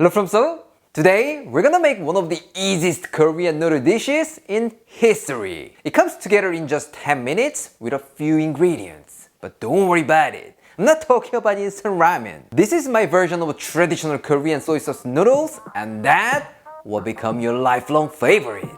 Hello from Seoul. Today, we're gonna make one of the easiest Korean noodle dishes in history. It comes together in just 10 minutes with a few ingredients. But don't worry about it. I'm not talking about instant ramen. This is my version of a traditional Korean soy sauce noodles, and that will become your lifelong favorite.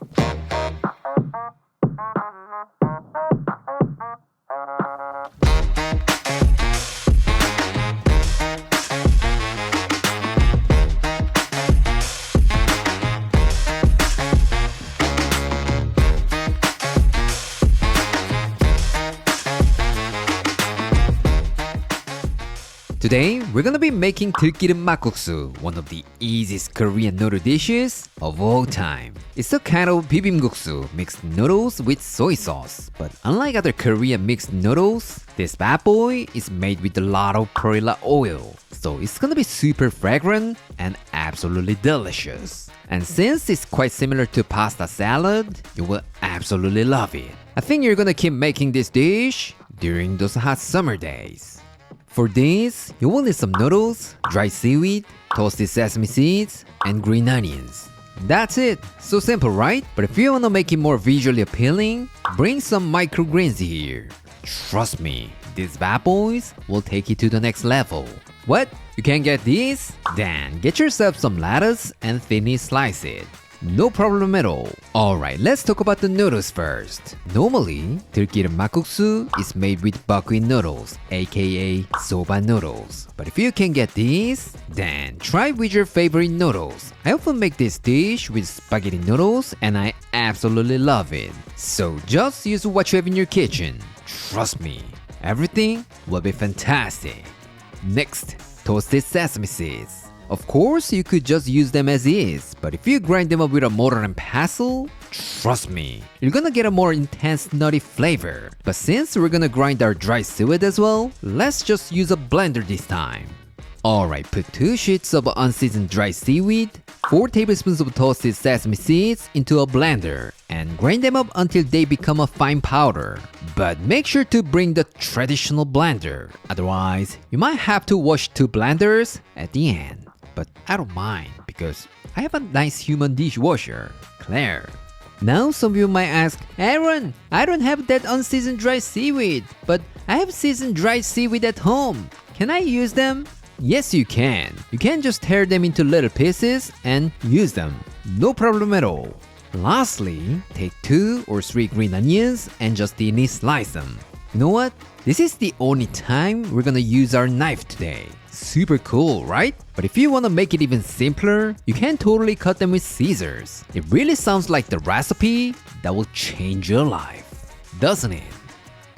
Today, we're gonna be making 들기름 막국수, one of the easiest Korean noodle dishes of all time. It's a kind of bibimbapguksu mixed noodles with soy sauce. But unlike other Korean mixed noodles, this bad boy is made with a lot of Perilla oil. So it's gonna be super fragrant and absolutely delicious. And since it's quite similar to pasta salad, you will absolutely love it. I think you're gonna keep making this dish during those hot summer days. For this, you will need some noodles, dry seaweed, toasted sesame seeds, and green onions. That's it! So simple, right? But if you wanna make it more visually appealing, bring some microgreens here. Trust me, these bad boys will take you to the next level. What? You can't get these? Then get yourself some lettuce and thinly slice it. No problem at all. Alright, let's talk about the noodles first. Normally, 들기름 막국수 is made with buckwheat noodles, aka soba noodles. But if you can get these, then try with your favorite noodles. I often make this dish with spaghetti noodles and I absolutely love it. So just use what you have in your kitchen. Trust me, everything will be fantastic. Next, toasted sesame seeds. Of course, you could just use them as is, but if you grind them up with a mortar and pestle, trust me, you're gonna get a more intense nutty flavor. But since we're gonna grind our dry seaweed as well, let's just use a blender this time. Alright, put 2 sheets of unseasoned dry seaweed, 4 tablespoons of toasted sesame seeds into a blender, and grind them up until they become a fine powder. But make sure to bring the traditional blender, otherwise you might have to wash 2 blenders at the end. But I don't mind because I have a nice human dishwasher, Claire. Now some of you might ask, Aaron, I don't have that unseasoned dry seaweed, but I have seasoned dry seaweed at home. Can I use them? Yes, you can. You can just tear them into little pieces and use them. No problem at all. Lastly, take 2 or 3 green onions and just thinly slice them. You know what? This is the only time we're gonna use our knife today. Super cool, right? But if you wanna make it even simpler, you can totally cut them with scissors. It really sounds like the recipe that will change your life, doesn't it?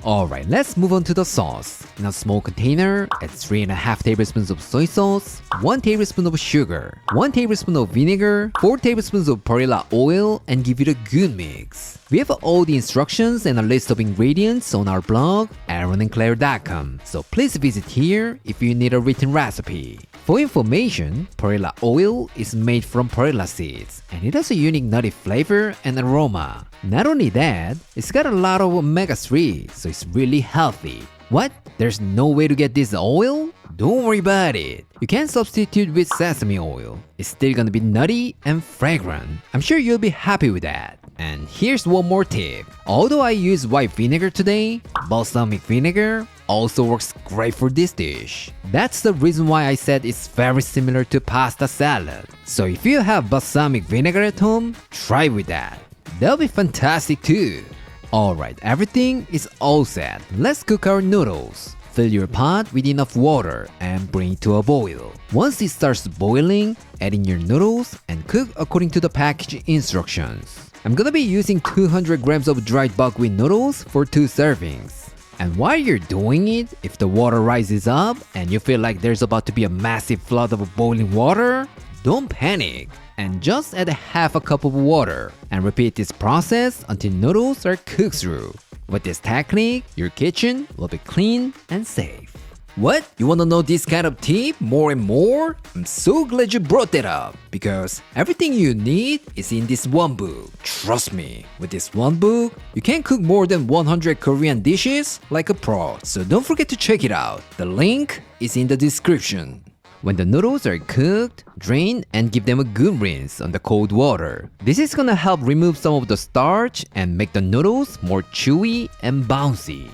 Alright, let's move on to the sauce. In a small container, add 3.5 tablespoons of soy sauce, 1 tablespoon of sugar, 1 tablespoon of vinegar, 4 tablespoons of Perilla oil, and give it a good mix. We have all the instructions and a list of ingredients on our blog, aaronandclaire.com, so please visit here if you need a written recipe. For information, Perilla oil is made from Perilla seeds, and it has a unique nutty flavor and aroma. Not only that, it's got a lot of omega-3, so it's really healthy. What? There's no way to get this oil? Don't worry about it. You can substitute with sesame oil. It's still gonna be nutty and fragrant. I'm sure you'll be happy with that. And here's one more tip. Although I use white vinegar today, balsamic vinegar also works great for this dish. That's the reason why I said it's very similar to pasta salad. So if you have balsamic vinegar at home, try with that. That'll be fantastic too. Alright, everything is all set. Let's cook our noodles. Fill your pot with enough water and bring it to a boil. Once it starts boiling, add in your noodles and cook according to the package instructions. I'm gonna be using 200 grams of dried buckwheat noodles for 2 servings. And while you're doing it, if the water rises up and you feel like there's about to be a massive flood of boiling water, don't panic and just add half a cup of water and repeat this process until noodles are cooked through. With this technique, your kitchen will be clean and safe. What? You wanna know this kind of tip more and more? I'm so glad you brought that up because everything you need is in this one book. Trust me, with this one book, you can cook more than 100 Korean dishes like a pro. So don't forget to check it out. The link is in the description. When the noodles are cooked, drain and give them a good rinse on the cold water. This is gonna help remove some of the starch and make the noodles more chewy and bouncy.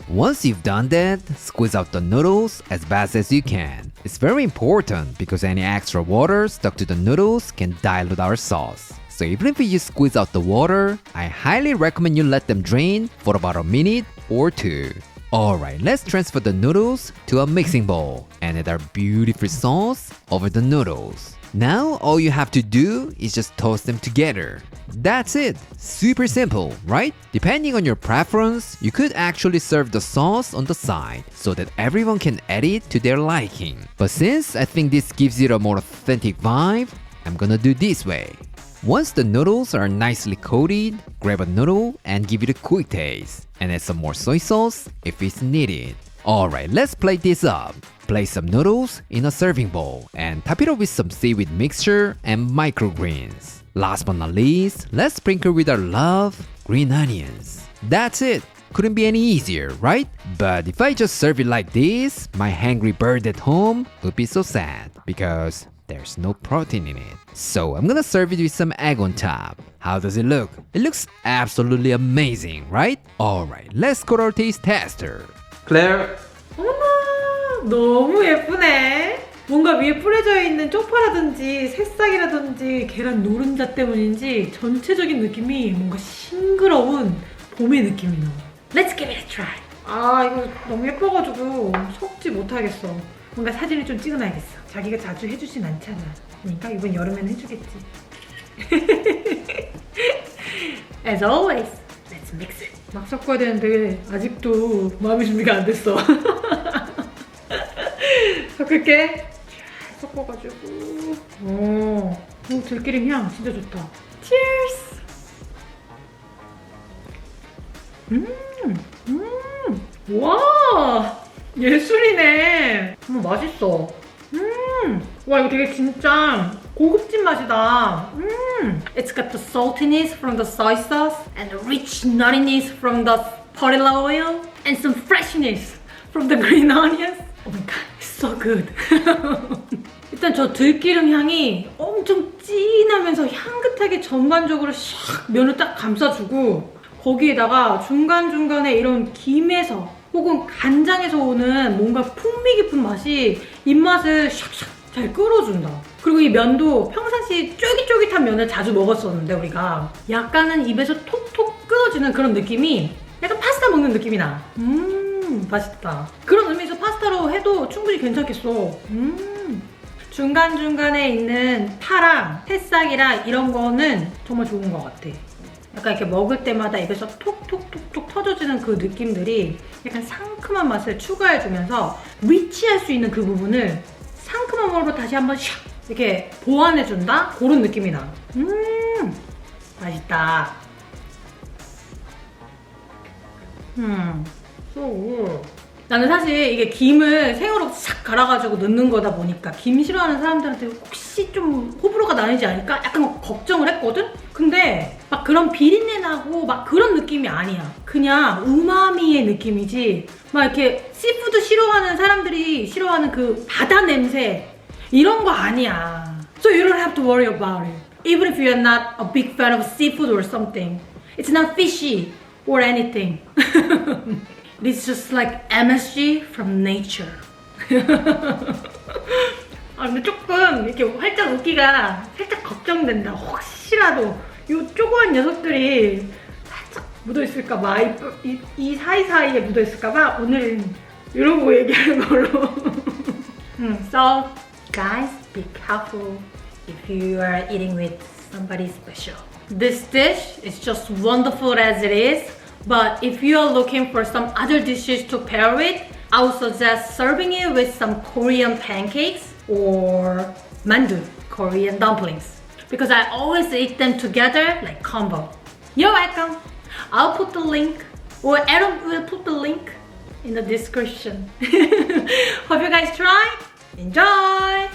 Once you've done that, squeeze out the noodles as fast as you can. It's very important because any extra water stuck to the noodles can dilute our sauce. So even if you squeeze out the water, I highly recommend you let them drain for about a minute or two. Alright, let's transfer the noodles to a mixing bowl and add our beautiful sauce over the noodles. Now all you have to do is just toss them together. That's it. Super simple, right? Depending on your preference, you could actually serve the sauce on the side so that everyone can add it to their liking. But since I think this gives it a more authentic vibe, I'm gonna do this way. Once the noodles are nicely coated, grab a noodle and give it a quick taste, and add some more soy sauce if it's needed. Alright, let's plate this up. Place some noodles in a serving bowl and top it up with some seaweed mixture and microgreens. Last but not least, let's sprinkle with our love, green onions. That's it! Couldn't be any easier, right? But if I just serve it like this, my hungry bird at home would be so sad because there's no protein in it. So I'm gonna serve it with some egg on top. How does it look? It looks absolutely amazing, right? Alright, let's go to our taste tester. Claire. 어머나 너무 예쁘네. 뭔가 위에 뿌려져 있는 쪽파라든지 새싹이라든지 계란 노른자 때문인지 전체적인 느낌이 뭔가 싱그러운 봄의 느낌이 나. Let's give it a try. 아 이거 너무 예뻐가지고 속지 못하겠어. 뭔가 사진을 좀 찍어놔야겠어. 자기가 자주 해주진 않잖아. 그러니까 이번 여름에는 해주겠지. As always, let's mix it. 막 섞어야 되는데 아직도 마음의 준비가 안 됐어. 섞을게. 잘 섞어가지고. 오, 들기름 향 진짜 좋다. Cheers. 와, 예술이네. 맛있어. 와 이거 되게 진짜 고급진 맛이다. It's got the saltiness from the soy sauce and the rich nuttiness from the Perilla oil and some freshness from the green onions. Oh my god, it's so good. 일단 저 들기름 향이 엄청 진하면서 향긋하게 전반적으로 샥 면을 딱 감싸주고 거기에다가 중간중간에 이런 김에서 혹은 간장에서 오는 뭔가 풍미 깊은 맛이 입맛을 샥샥 잘 끌어준다. 그리고 이 면도 평상시 쫄깃쫄깃한 면을 자주 먹었었는데 우리가 약간은 입에서 톡톡 끊어지는 그런 느낌이 약간 파스타 먹는 느낌이 나. 맛있다. 그런 의미에서 파스타로 해도 충분히 괜찮겠어. 중간중간에 있는 파랑 새싹이랑 이런 거는 정말 좋은 것 같아. 약간 이렇게 먹을 때마다 입에서 톡톡톡톡 터져지는 그 느낌들이 약간 상큼한 맛을 추가해주면서 리치할 수 있는 그 부분을 상큼함으로 다시 한번 샥 이렇게 보완해준다? 그런 느낌이 나. 맛있다. 나는 사실 이게 김을 생으로 싹 갈아가지고 넣는 거다 보니까 김 싫어하는 사람들한테 혹시 좀 호불호가 나뉘지 않을까? 약간 걱정을 했거든? 근데 막 그런 비린내 나고 막 그런 느낌이 아니야. 그냥 우마미의 느낌이지 막 이렇게 씨푸드 싫어하는 사람들이 싫어하는 그 바다 냄새 이런 거 아니야. So you don't have to worry about it. Even if you're not a big fan of seafood or something. It's not fishy or anything. It's just like MSG from nature. 아 근데 조금 이렇게 활짝 웃기가 살짝 걱정된다. 혹시라도 이 조그만 녀석들이 살짝 묻어있을까봐 이 사이사이에 묻어있을까봐 오늘은 이런 거 얘기하는 걸로. So guys, be careful if you are eating with somebody special. This dish is just wonderful as it is. But if you are looking for some other dishes to pair with, I would suggest serving it with some Korean pancakes or mandu, Korean dumplings. Because I always eat them together like combo. You're welcome. I'll put the link, or Adam will put the link in the description. Hope you guys try. Enjoy!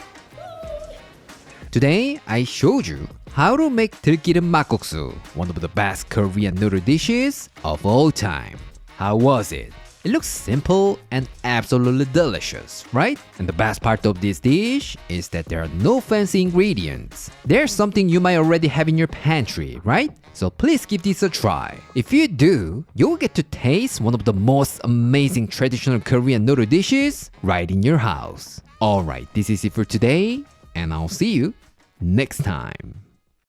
Today, I showed you how to make 들기름 막국수, one of the best Korean noodle dishes of all time. How was it? It looks simple and absolutely delicious, right? And the best part of this dish is that there are no fancy ingredients. There's something you might already have in your pantry, right? So please give this a try. If you do, you'll get to taste one of the most amazing traditional Korean noodle dishes right in your house. Alright, this is it for today, and I'll see you next time.